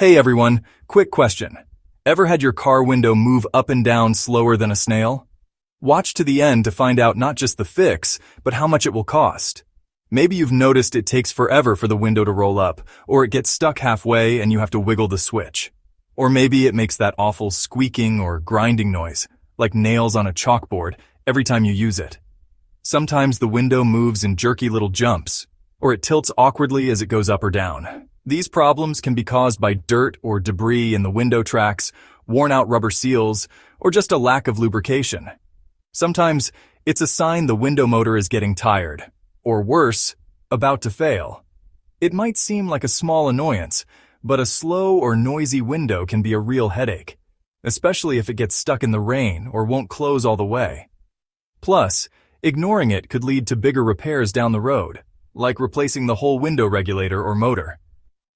Hey everyone, quick question. Ever had your car window move up and down slower than a snail? Watch to the end to find out not just the fix, but how much it will cost. Maybe you've noticed it takes forever for the window to roll up, or it gets stuck halfway and you have to wiggle the switch. Or maybe it makes that awful squeaking or grinding noise, like nails on a chalkboard, every time you use it. Sometimes the window moves in jerky little jumps, or it tilts awkwardly as it goes up or down. These problems can be caused by dirt or debris in the window tracks, worn-out rubber seals, or just a lack of lubrication. Sometimes it's a sign the window motor is getting tired, or worse, about to fail. It might seem like a small annoyance, but a slow or noisy window can be a real headache, especially if it gets stuck in the rain or won't close all the way. Plus, ignoring it could lead to bigger repairs down the road, like replacing the whole window regulator or motor.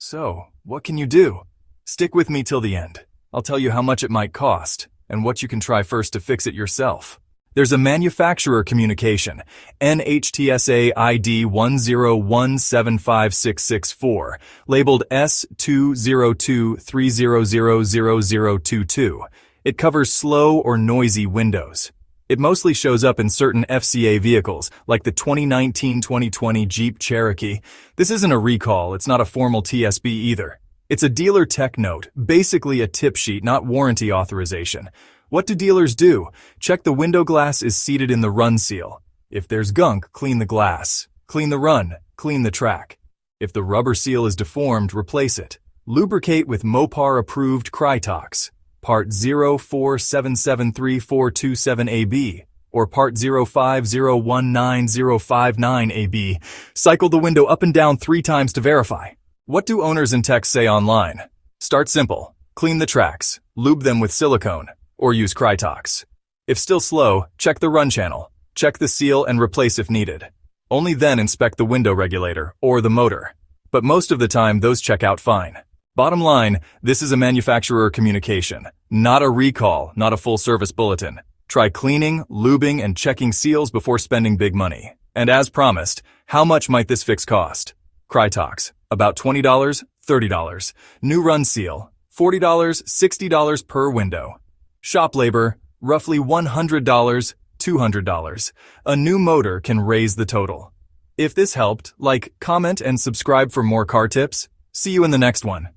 So, what can you do? Stick with me till the end. I'll tell you how much it might cost, and what you can try first to fix it yourself. There's a manufacturer communication, NHTSA ID 101756664, labeled S2023000022. It covers slow or noisy windows. It mostly shows up in certain FCA vehicles, like the 2019-2020 Jeep Cherokee. This isn't a recall, it's not a formal TSB either. It's a dealer tech note, basically a tip sheet, not warranty authorization. What do dealers do? Check the window glass is seated in the run seal. If there's gunk, clean the glass. Clean the run, clean the track. If the rubber seal is deformed, replace it. Lubricate with Mopar-approved Krytox. Part 047733427AB, or Part 050190059AB. Cycle the window up and down 3 times to verify. What do owners and techs say online? Start simple. Clean the tracks, lube them with silicone, or use Krytox. If still slow, check the run channel. Check the seal and replace if needed. Only then inspect the window regulator or the motor. But most of the time, those check out fine. Bottom line, this is a manufacturer communication, not a recall, not a full-service bulletin. Try cleaning, lubing, and checking seals before spending big money. And as promised, how much might this fix cost? Krytox, about $20, $30. New run seal, $40, $60 per window. Shop labor, roughly $100, $200. A new motor can raise the total. If this helped, like, comment, and subscribe for more car tips. See you in the next one.